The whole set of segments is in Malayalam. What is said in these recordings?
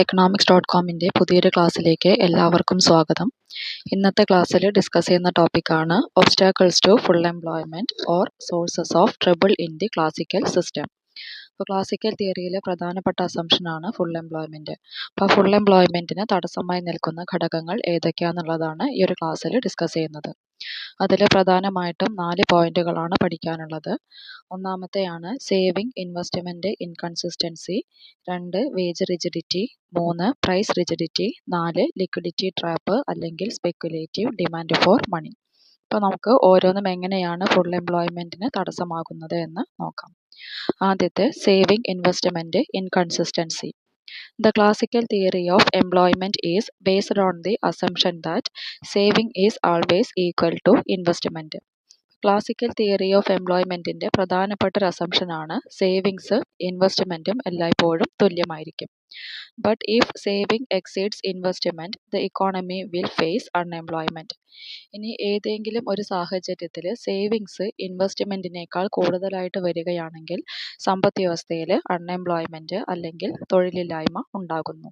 economics.comന്റെ പുതിയൊരു ക്ലാസ്സിലേക്ക് എല്ലാവർക്കും സ്വാഗതം. ഇന്നത്തെ ക്ലാസ്സിൽ ഡിസ്കസ് ചെയ്യുന്ന ടോപ്പിക്കാണ് obstacles to full employment or sources of trouble in the classical system. അപ്പോൾ ക്ലാസിക്കൽ തിയറിയിലെ പ്രധാനപ്പെട്ട അസംഷനാണ് ഫുൾ എംപ്ലോയ്മെൻറ്റ്. അപ്പോൾ ഫുൾ എംപ്ലോയ്മെൻറ്റിന് തടസ്സമായി നിൽക്കുന്ന ഘടകങ്ങൾ ഏതൊക്കെയാണെന്നുള്ളതാണ് ഈ ഒരു ക്ലാസ്സിൽ ഡിസ്കസ് ചെയ്യുന്നത്. അതിൽ പ്രധാനമായിട്ടും 4 പോയിന്റുകളാണ് പഠിക്കാനുള്ളത്. ഒന്നാമത്തെയാണ് saving investment inconsistency, 2 wage rigidity, 3 price rigidity, 4 liquidity trap അല്ലെങ്കിൽ സ്പെക്കുലേറ്റീവ് ഡിമാൻഡ് ഫോർ മണി. അപ്പോൾ നമുക്ക് ഓരോന്നും എങ്ങനെയാണ് ഫുൾ എംപ്ലോയ്മെൻറ്റിന് തടസ്സമാകുന്നത് എന്ന് നോക്കാം. ആദ്യത്തെ saving investment inconsistency. The classical theory of employment is based on the assumption that saving is always equal to investment. Classical theory of എംപ്ലോയ്മെൻറ്റിൻ്റെ പ്രധാനപ്പെട്ട ഒരു അസംഷനാണ് സേവിങ്സ് ഇൻവെസ്റ്റ്മെൻറ്റും എല്ലായ്പ്പോഴും തുല്യമായിരിക്കും. But if saving exceeds investment the economy will face unemployment. ഇനി ഏതെങ്കിലും ഒരു സാഹചര്യത്തിൽ സേവിങ്സ് ഇൻവെസ്റ്റ്മെൻറ്റിനേക്കാൾ കൂടുതലായിട്ട് വരികയാണെങ്കിൽ സമ്പദ് വ്യവസ്ഥയിൽ അൺഎംപ്ലോയ്മെൻറ്റ് അല്ലെങ്കിൽ തൊഴിലില്ലായ്മ ഉണ്ടാകുന്നു.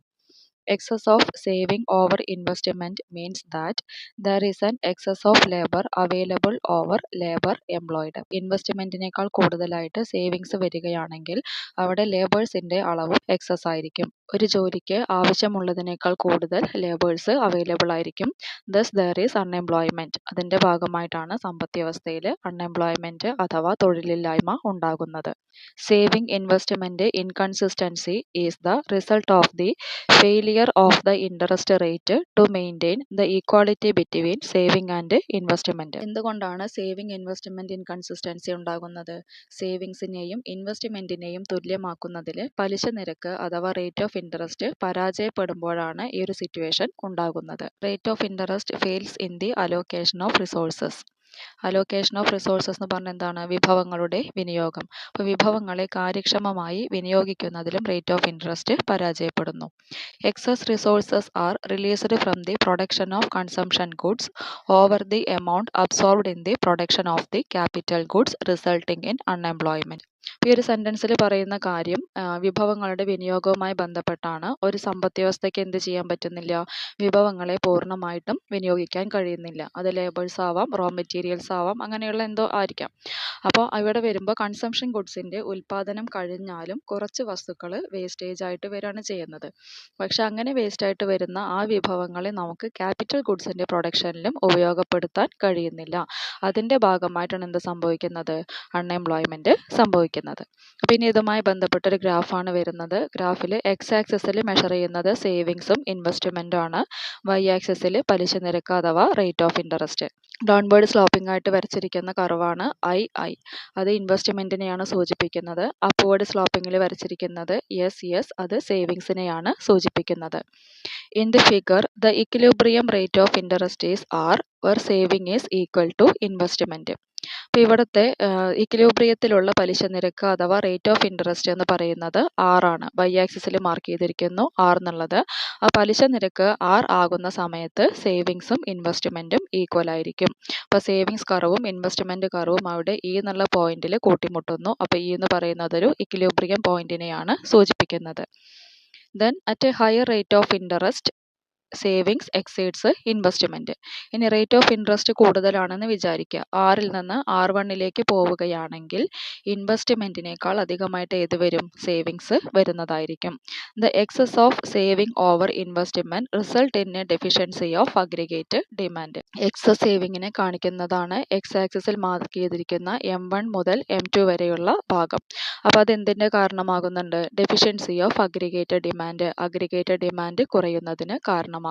Excess of saving over investment means that there is an excess of labor available over labor employed. ഇൻവെസ്റ്റ്മെൻറ്റിനേക്കാൾ കൂടുതലായിട്ട് സേവിങ്സ് വരികയാണെങ്കിൽ അവിടെ ലേബേഴ്സിൻ്റെ അളവും എക്സസ് ആയിരിക്കും. ഒരു ജോലിക്ക് ആവശ്യമുള്ളതിനേക്കാൾ കൂടുതൽ ലേബേഴ്സ് അവൈലബിൾ ആയിരിക്കും. Thus there is unemployment. അതിൻ്റെ ഭാഗമായിട്ടാണ് സമ്പദ് വ്യവസ്ഥയിൽ അൺഎംപ്ലോയ്മെൻറ്റ് അഥവാ തൊഴിലില്ലായ്മ ഉണ്ടാകുന്നത്. Saving investment inconsistency is the result of the failure of the interest rate to maintain the equality between saving and investment. എന്തുകൊണ്ടാണ് സേവിങ് ഇൻവെസ്റ്റ്മെൻറ്റ് ഇൻകൺസിസ്റ്റൻസി ഉണ്ടാകുന്നത്? സേവിങ്സിനെയും ഇൻവെസ്റ്റ്മെൻറ്റിനെയും തുല്യമാക്കുന്നതിൽ പലിശ നിരക്ക് അഥവാ റേറ്റ് ഓഫ് ഇൻട്രസ്റ്റ് പരാജയപ്പെടുമ്പോഴാണ് ഈ ഒരു സിറ്റുവേഷൻ ഉണ്ടാകുന്നത്. Rate of interest fails in the allocation of resources. Allocation of resources എന്ന് പറഞ്ഞാൽ എന്താണ്? വിഭവങ്ങളുടെ വിനിയോഗം. അപ്പോൾ വിഭവങ്ങളെ കാര്യക്ഷമമായി വിനിയോഗിക്കുന്നതിലും റേറ്റ് ഓഫ് ഇൻട്രസ്റ്റ് പരാജയപ്പെടുന്നു. Excess resources are released from the production of consumption goods over the amount absorbed in the production of the capital goods resulting in unemployment. ഈ ഒരു സെൻറ്റൻസിൽ പറയുന്ന കാര്യം വിഭവങ്ങളുടെ വിനിയോഗവുമായി ബന്ധപ്പെട്ടാണ്. ഒരു സമ്പദ് വ്യവസ്ഥയ്ക്ക് എന്ത് ചെയ്യാൻ പറ്റുന്നില്ല? വിഭവങ്ങളെ പൂർണ്ണമായിട്ടും വിനിയോഗിക്കാൻ കഴിയുന്നില്ല. അത് ലേബേഴ്സ് ആവാം, റോ മെറ്റീരിയൽസ് ആവാം, അങ്ങനെയുള്ള എന്തോ ആയിരിക്കാം. അപ്പോൾ ഇവിടെ വരുമ്പോൾ കൺസംഷൻ ഗുഡ്സിൻ്റെ ഉൽപ്പാദനം കഴിഞ്ഞാലും കുറച്ച് വസ്തുക്കൾ വേസ്റ്റേജ് ആയിട്ട് വരികയാണ് ചെയ്യുന്നത്. പക്ഷെ അങ്ങനെ വേസ്റ്റായിട്ട് വരുന്ന ആ വിഭവങ്ങളെ നമുക്ക് ക്യാപിറ്റൽ ഗുഡ്സിൻ്റെ പ്രൊഡക്ഷനിലും ഉപയോഗപ്പെടുത്താൻ കഴിയുന്നില്ല. അതിൻ്റെ ഭാഗമായിട്ടാണ് എന്ത് സംഭവിക്കുന്നത്? അൺഎംപ്ലോയ്മെൻറ്റ് സംഭവിക്കുന്നത്. അപ്പോൾ ഇനി ഇതുമായി ബന്ധപ്പെട്ടൊരു ഗ്രാഫാണ് വരുന്നത്. ഗ്രാഫിൽ എക്സ് ആക്സിസിൽ മെഷർ ചെയ്യുന്നത് സേവിങ്സും ഇൻവെസ്റ്റ്മെൻറ്റും ആണ്. വൈ ആക്സിസിൽ പലിശ നിരക്ക് അഥവാ rate of interest. Downward sloping ആയിട്ട് വരച്ചിരിക്കുന്ന കർവാണ് ഐ. അത് ഇൻവെസ്റ്റ്മെൻറ്റിനെയാണ് സൂചിപ്പിക്കുന്നത്. അപ്വേർഡ് സ്ലോപ്പിങ്ങിൽ വരച്ചിരിക്കുന്നത് എസ്, അത് സേവിങ്സിനെയാണ് സൂചിപ്പിക്കുന്നത്. In the figure the equilibrium rate of interest is R where saving is equal to investment. അപ്പോൾ ഇവിടുത്തെ ഇക്വിലിബ്രിയത്തിലുള്ള പലിശ നിരക്ക് അഥവാ റേറ്റ് ഓഫ് ഇൻട്രസ്റ്റ് എന്ന് പറയുന്നത് ആറാണ്. വൈ ആക്സിസിൽ മാർക്ക് ചെയ്തിരിക്കുന്നു ആർ എന്നുള്ളത്. ആ പലിശ നിരക്ക് ആർ ആകുന്ന സമയത്ത് സേവിങ്സും ഇൻവെസ്റ്റ്മെൻറ്റും ഈക്വൽ ആയിരിക്കും. അപ്പോൾ സേവിങ്സ് കർവും ഇൻവെസ്റ്റ്മെൻറ്റ് കർവും അവിടെ ഈ എന്നുള്ള പോയിന്റിൽ കൂട്ടിമുട്ടുന്നു. അപ്പോൾ ഈ എന്ന് പറയുന്നത് ഒരു ഇക്വിലിബ്രിയം പോയിന്റിനെയാണ് സൂചിപ്പിക്കുന്നത്. Then at a higher rate of interest savings exceeds investment. ഇനി റേറ്റ് ഓഫ് ഇൻട്രസ്റ്റ് കൂടുതലാണെന്ന് വിചാരിക്കുക. ആറിൽ നിന്ന് R1 പോവുകയാണെങ്കിൽ ഇൻവെസ്റ്റ്മെൻറ്റിനേക്കാൾ അധികമായിട്ട് ഏത് വരും? സേവിങ്സ് വരുന്നതായിരിക്കും. The excess of saving over investment result in a deficiency of aggregate demand. Excess സേവിങ്ങിനെ കാണിക്കുന്നതാണ് എക്സ് ആക്സിസിൽ മാർക്ക് ചെയ്തിരിക്കുന്ന M1 മുതൽ M2 വരെയുള്ള ഭാഗം. അപ്പോൾ അതെന്തിൻ്റെ കാരണമാകുന്നുണ്ട്? Deficiency of aggregate demand. Aggregate demand കുറയുന്നതിന് കാരണമാകുന്നു.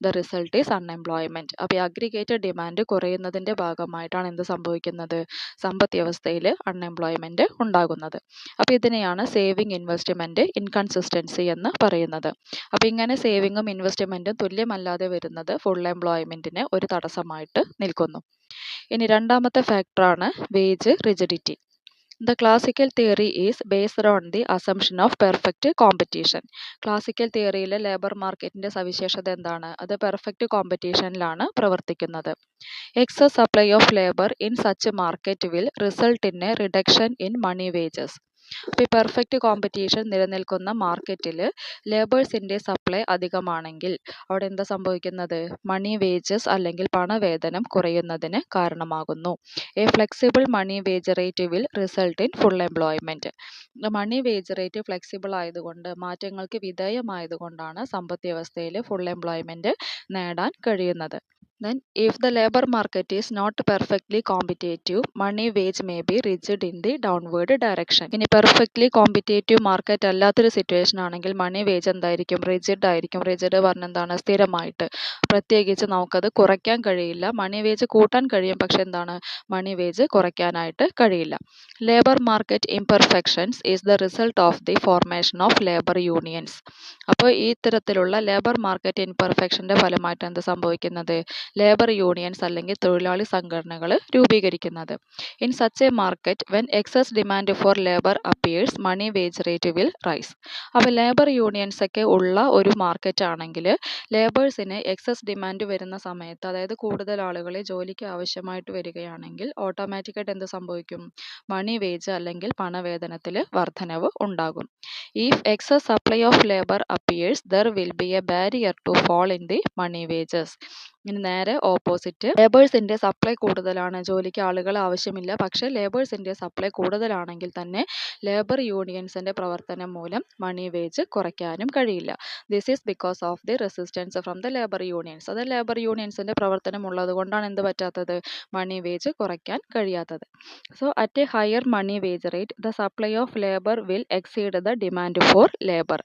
The result is unemployment. അപ്പോൾ ഈ അഗ്രിഗേറ്റ് ഡിമാൻഡ് കുറയുന്നതിൻ്റെ ഭാഗമായിട്ടാണ് എന്ത് സംഭവിക്കുന്നത്? സമ്പദ് വ്യവസ്ഥയിൽ അൺഎംപ്ലോയ്മെൻറ്റ് ഉണ്ടാകുന്നത്. അപ്പോൾ ഇതിനെയാണ് സേവിങ് ഇൻവെസ്റ്റ്മെൻറ്റ് ഇൻകൺസിസ്റ്റൻസി എന്ന് പറയുന്നത്. അപ്പോൾ ഇങ്ങനെ സേവിങ്ങും ഇൻവെസ്റ്റ്മെൻറ്റും തുല്യമല്ലാതെ വരുന്നത് ഫുൾ എംപ്ലോയ്മെൻറ്റിന് ഒരു തടസ്സമായിട്ട് നിൽക്കുന്നു. ഇനി രണ്ടാമത്തെ ഫാക്ടറാണ് wage rigidity. The classical theory is based on the assumption of perfect competition. Classical തിയറിയിലെ ലേബർ മാർക്കറ്റിൻ്റെ സവിശേഷത എന്താണ്? അത് പെർഫെക്റ്റ് കോമ്പറ്റീഷനിലാണ് പ്രവർത്തിക്കുന്നത്. Excess supply of labour in such market will result in a reduction in money wages. അപ്പോൾ ഈ പെർഫെക്റ്റ് കോമ്പറ്റീഷൻ നിലനിൽക്കുന്ന മാർക്കറ്റിൽ ലേബേഴ്സിൻ്റെ സപ്ലൈ അധികമാണെങ്കിൽ അവിടെ എന്താ സംഭവിക്കുന്നത്? മണി വേജസ് അല്ലെങ്കിൽ പണവേതനം കുറയുന്നതിന് കാരണമാകുന്നു. A flexible money wage rate will result in full employment. Money wage rate flexible ആയതുകൊണ്ട്, മാറ്റങ്ങൾക്ക് വിധേയമായതുകൊണ്ടാണ് സമ്പദ് വ്യവസ്ഥയിൽ ഫുൾ എംപ്ലോയ്മെൻറ്റ് നേടാൻ കഴിയുന്നത്. Then, if the labor market is not perfectly competitive, money wage may be rigid in the downward direction. ഇനി പെർഫെക്റ്റ്ലി കോമ്പറ്റേറ്റീവ് മാർക്കറ്റ് അല്ലാത്തൊരു സിറ്റുവേഷൻ ആണെങ്കിൽ മണി വേജ് എന്തായിരിക്കും? റിജിഡ് ആയിരിക്കും. റിജിഡ് പറഞ്ഞ എന്താണ്? സ്ഥിരമായിട്ട്. പ്രത്യേകിച്ച് നമുക്കത് കുറയ്ക്കാൻ കഴിയില്ല. മണി വേജ് കൂട്ടാൻ കഴിയും, പക്ഷെ എന്താണ്? മണി വേജ് കുറയ്ക്കാനായിട്ട് കഴിയില്ല. Labour market imperfections is the result of the formation of labour unions. അപ്പോൾ ഈ തരത്തിലുള്ള ലേബർ മാർക്കറ്റ് ഇംപെർഫെക്ഷൻ്റെ ഫലമായിട്ട് എന്ത് സംഭവിക്കുന്നത്? ലേബർ യൂണിയൻസ് അല്ലെങ്കിൽ തൊഴിലാളി സംഘടനകൾ രൂപീകരിക്കുന്നത്. In such a market when excess demand for labour appears money wage rate will rise. അപ്പോൾ ലേബർ യൂണിയൻസ് ഒക്കെ ഉള്ള ഒരു മാർക്കറ്റ് ആണെങ്കിൽ ലേബേഴ്സിന് എക്സസ് ഡിമാൻഡ് വരുന്ന സമയത്ത്, അതായത് കൂടുതൽ ആളുകളെ ജോലിക്ക് ആവശ്യമായിട്ട് വരികയാണെങ്കിൽ ഓട്ടോമാറ്റിക്കായിട്ട് എന്ത് സംഭവിക്കും? മണി വേജ് അല്ലെങ്കിൽ പണവേതനത്തിൽ വർധനവ് ഉണ്ടാകും. If excess supply of labour appears there will be a barrier to fall in the money wages. ഇനി നേരെ ഓപ്പോസിറ്റ്, ലേബേഴ്സിൻ്റെ സപ്ലൈ കൂടുതലാണ്, ജോലിക്ക് ആളുകൾ ആവശ്യമില്ല, പക്ഷേ ലേബേഴ്സിൻ്റെ സപ്ലൈ കൂടുതലാണെങ്കിൽ തന്നെ ലേബർ യൂണിയൻസിൻ്റെ പ്രവർത്തനം മൂലം മണി വേജ് കുറയ്ക്കാനും കഴിയില്ല. This is because of the resistance from the labour unions. അത് ലേബർ യൂണിയൻസിൻ്റെ പ്രവർത്തനം ഉള്ളത് കൊണ്ടാണ് എന്ത് പറ്റാത്തത്? മണി വേജ് കുറയ്ക്കാൻ കഴിയാത്തത്. So at a higher money wage rate the supply of labour will exceed the demand for labour.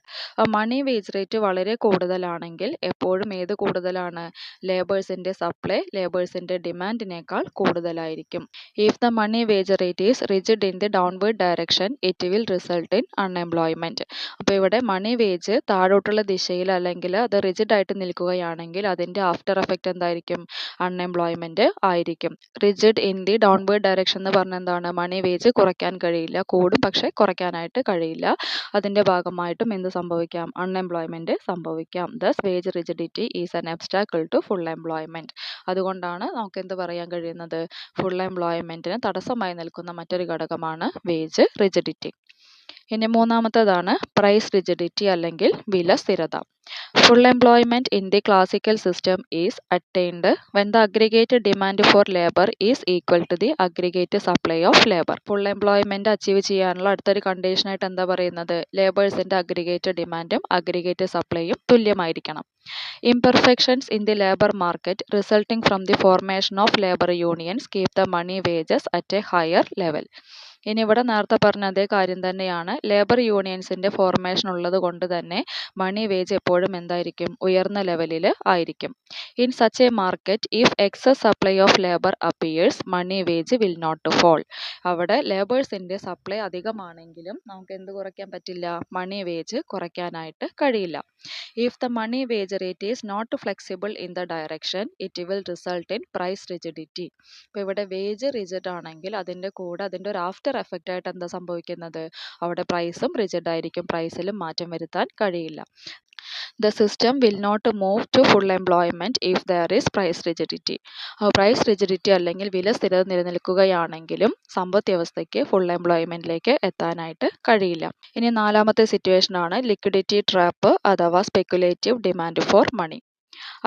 Money wage rate വളരെ കൂടുതലാണെങ്കിൽ എപ്പോഴും ഏത് കൂടുതലാണ്? ലേബേഴ്സിൻ്റെ സപ്ലൈ ലേബേഴ്സിൻ്റെ ഡിമാൻഡിനേക്കാൾ കൂടുതലായിരിക്കും. If the money wage rate is rigid in the downward direction it will result in unemployment. അപ്പോൾ ഇവിടെ മണി വേജ് താഴോട്ടുള്ള ദിശയിൽ അല്ലെങ്കിൽ അത് റിജിഡ് ആയിട്ട് നിൽക്കുകയാണെങ്കിൽ അതിൻ്റെ ആഫ്റ്റർ എഫക്റ്റ് എന്തായിരിക്കും? അൺഎംപ്ലോയ്മെൻറ്റ് ആയിരിക്കും. Rigid in the downward direction എന്ന് പറഞ്ഞാൽ എന്താണ്? മണി വേജ് കുറയ്ക്കാൻ കഴിയില്ല, കൂടും പക്ഷേ കുറയ്ക്കാനായിട്ട് കഴിയില്ല. അതിൻ്റെ ഭാഗമായിട്ടും എന്ത് സംഭവിക്കാം? അൺഎംപ്ലോയ്മെൻറ്റ് സംഭവിക്കാം. Thus wage rigidity is an obstacle to full employment. അതുകൊണ്ടാണ് നമുക്ക് എന്ത് പറയാൻ കഴിയുന്നത്? ഫുൾ എംപ്ലോയ്മെൻറ്റിന് തടസ്സമായി നിൽക്കുന്ന മറ്റൊരു ഘടകമാണ് വേജ് റിജിഡിറ്റി. ഇനി മൂന്നാമത്തേതാണ് പ്രൈസ് റിജിഡിറ്റി അല്ലെങ്കിൽ വില സ്ഥിരത. Full employment in the classical system is attained when the aggregate demand for labor is equal to the aggregate supply of labor. Full employment achieve ചെയ്യാനുള്ള അടുത്തൊരു കണ്ടീഷനായിട്ട് എന്താ പറയുന്നത്? ലേബേഴ്സിൻ്റെ അഗ്രിഗേറ്റ് ഡിമാൻഡും അഗ്രിഗേറ്റ് സപ്ലൈയും തുല്യമായിരിക്കണം. Imperfections in the labor market resulting from the formation of labor unions keep the money wages at a higher level. ഇനി ഇവിടെ നേരത്തെ പറഞ്ഞ അതേ കാര്യം തന്നെയാണ്. ലേബർ യൂണിയൻസിൻ്റെ ഫോർമേഷൻ ഉള്ളത് കൊണ്ട് തന്നെ മണി വേജ് എപ്പോഴും എന്തായിരിക്കും? ഉയർന്ന ലെവലിൽ ആയിരിക്കും. In such a market if excess supply of labour appears money wage will not fall. അവിടെ ലേബേഴ്സിൻ്റെ സപ്ലൈ അധികമാണെങ്കിലും നമുക്ക് എന്ത് കുറയ്ക്കാൻ പറ്റില്ല? മണി വേജ് കുറയ്ക്കാനായിട്ട് കഴിയില്ല. If the money wage rate is not flexible in the direction it will result in price rigidity. ഇപ്പോൾ ഇവിടെ വേജ് റിജിഡ് ആണെങ്കിൽ അതിൻ്റെ കൂടെ അതിൻ്റെ ഒരു ആഫ്റ്റർ എഫക്റ്റ് ആയിട്ട് എന്താ സംഭവിക്കുന്നത്? അവിടെ പ്രൈസും റിജിഡ് ആയിരിക്കും, പ്രൈസിലും മാറ്റം വരുത്താൻ കഴിയില്ല. The system will not move to full employment if there is price rigidity. Price rigidity അല്ലെങ്കിൽ വില സ്ഥിരത നിലനിൽക്കുകയാണെങ്കിലും സമ്പദ് വ്യവസ്ഥയ്ക്ക് ഫുൾ എംപ്ലോയ്മെൻറ്റിലേക്ക് എത്താനായിട്ട് കഴിയില്ല. ഇനി നാലാമത്തെ സിറ്റുവേഷൻ ആണ് ലിക്വിഡിറ്റി ട്രാപ്പ് അഥവാ speculative demand for money.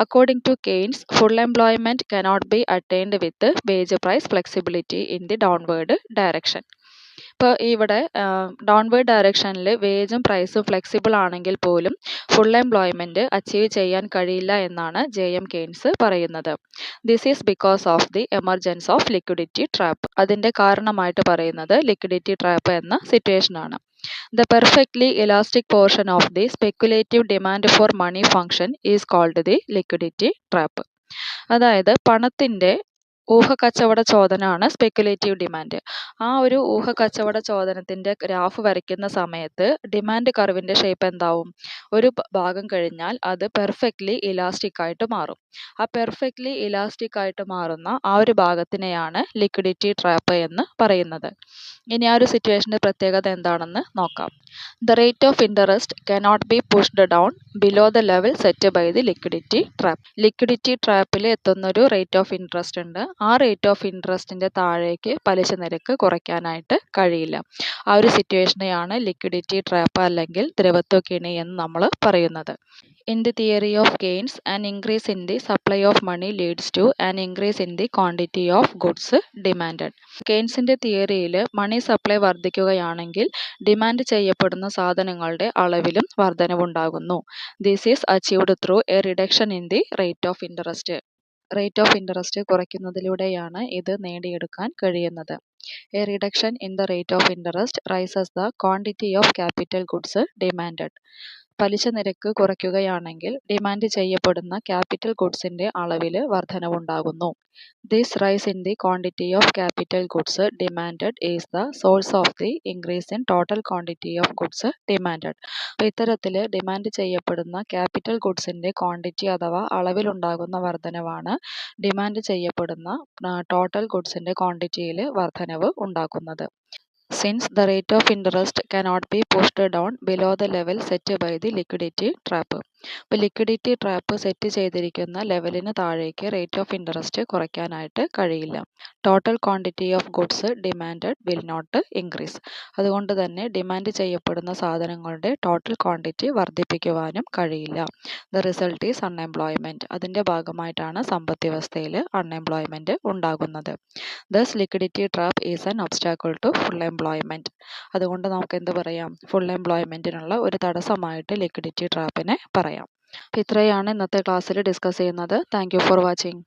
According to Keynes, full employment cannot be attained with wage price flexibility in the downward direction. ഇപ്പോൾ ഇവിടെ ഡൗൺവേർഡ് ഡയറക്ഷനിൽ വേജും പ്രൈസും ഫ്ലെക്സിബിൾ ആണെങ്കിൽ പോലും ഫുൾ എംപ്ലോയ്മെൻറ്റ് അച്ചീവ് ചെയ്യാൻ കഴിയില്ല എന്നാണ് JM കെയ്ൻസ് പറയുന്നത്. This is because of the emergence of liquidity trap. അതിൻ്റെ കാരണമായിട്ട് പറയുന്നത് ലിക്വിഡിറ്റി ട്രാപ്പ് എന്ന സിറ്റുവേഷനാണ്. The perfectly elastic portion of the speculative demand for money function is called the liquidity trap. അതായത് പണത്തിൻ്റെ ഊഹക്കച്ചവട ചോദനമാണ് സ്പെക്കുലേറ്റീവ് ഡിമാൻഡ്. ആ ഒരു ഊഹക്കച്ചവട ചോദനത്തിൻ്റെ ഗ്രാഫ് വരയ്ക്കുന്ന സമയത്ത് ഡിമാൻഡ് കർവിൻ്റെ ഷേപ്പ് എന്താവും? ഒരു ഭാഗം കഴിഞ്ഞാൽ അത് പെർഫെക്റ്റ്ലി ഇലാസ്റ്റിക് ആയിട്ട് മാറും. ആ പെർഫെക്റ്റ്ലി ഇലാസ്റ്റിക് ആയിട്ട് മാറുന്ന ആ ഒരു ഭാഗത്തിനെയാണ് ലിക്വിഡിറ്റി ട്രാപ്പ് എന്ന് പറയുന്നത്. ഇനി ആ ഒരു സിറ്റുവേഷൻ്റെ പ്രത്യേകത എന്താണെന്ന് നോക്കാം. The rate of interest cannot be pushed down below the level set by the liquidity trap. Liquidity ട്രാപ്പിൽ എത്തുന്നൊരു റേറ്റ് ഓഫ് ഇൻട്രസ്റ്റ് ഉണ്ട്. ആ റേറ്റ് ഓഫ് ഇൻട്രസ്റ്റിൻ്റെ താഴേക്ക് പലിശ നിരക്ക് കുറയ്ക്കാനായിട്ട് കഴിയില്ല. ആ ഒരു സിറ്റുവേഷനെയാണ് ലിക്വിഡിറ്റി ട്രാപ്പ് അല്ലെങ്കിൽ ദ്രവത്വ കെണി എന്ന് നമ്മൾ പറയുന്നത്. In the theory of Keynes, an increase in the supply of money leads to an increase in the quantity of goods demanded. ഗെയിൻസിൻ്റെ തിയറിയിൽ മണി സപ്ലൈ വർദ്ധിക്കുകയാണെങ്കിൽ ഡിമാൻഡ് ചെയ്യപ്പെടുന്ന സാധനങ്ങളുടെ അളവിലും വർധനവുണ്ടാകുന്നു. This is achieved through a reduction in the rate of interest. Rate of interest കുറയ്ക്കുന്നതിലൂടെയാണ് ഇത് നേടിയെടുക്കാൻ കഴിയുന്നത്. A reduction in the rate of interest rises the quantity of capital goods demanded. പലിശ നിരക്ക് കുറയ്ക്കുകയാണെങ്കിൽ ഡിമാൻഡ് ചെയ്യപ്പെടുന്ന ക്യാപിറ്റൽ ഗുഡ്സിൻ്റെ അളവിൽ വർധനവുണ്ടാകുന്നു. This rise in the quantity of capital goods demanded is the source of the increase in total quantity of goods demanded. അപ്പോൾ ഇത്തരത്തിൽ ഡിമാൻഡ് ചെയ്യപ്പെടുന്ന ക്യാപിറ്റൽ ഗുഡ്സിൻ്റെ ക്വാണ്ടിറ്റി അഥവാ അളവിലുണ്ടാകുന്ന വർധനവാണ് ഡിമാൻഡ് ചെയ്യപ്പെടുന്ന ടോട്ടൽ ഗുഡ്സിൻ്റെ ക്വാണ്ടിറ്റിയിൽ വർധനവ് ഉണ്ടാക്കുന്നത്. Since the rate of interest cannot be pushed down below the level set by the liquidity trap. ഇപ്പോൾ ലിക്വിഡിറ്റി ട്രാപ്പ് സെറ്റ് ചെയ്തിരിക്കുന്ന ലെവലിന് താഴേക്ക് റേറ്റ് ഓഫ് ഇൻട്രസ്റ്റ് കുറയ്ക്കാനായിട്ട് കഴിയില്ല. Total quantity of goods demanded will not increase. അതുകൊണ്ട് തന്നെ ഡിമാൻഡ് ചെയ്യപ്പെടുന്ന സാധനങ്ങളുടെ ടോട്ടൽ ക്വാണ്ടിറ്റി വർദ്ധിപ്പിക്കുവാനും കഴിയില്ല. The result is unemployment. അതിൻ്റെ ഭാഗമായിട്ടാണ് സമ്പദ് വ്യവസ്ഥയിൽ അൺഎംപ്ലോയ്മെൻറ്റ് ഉണ്ടാകുന്നത്. Thus liquidity trap is an obstacle to full employment. അതുകൊണ്ട് നമുക്ക് എന്ത് പറയാം? ഫുൾ എംപ്ലോയ്മെൻറ്റിനുള്ള ഒരു തടസ്സമായിട്ട് ലിക്വിഡിറ്റി ട്രാപ്പിനെ പറയാം. അപ്പോൾ ഇത്രയാണ് ഇന്നത്തെ ക്ലാസ്സിൽ ഡിസ്കസ് ചെയ്യുന്നത്. Thank you for watching.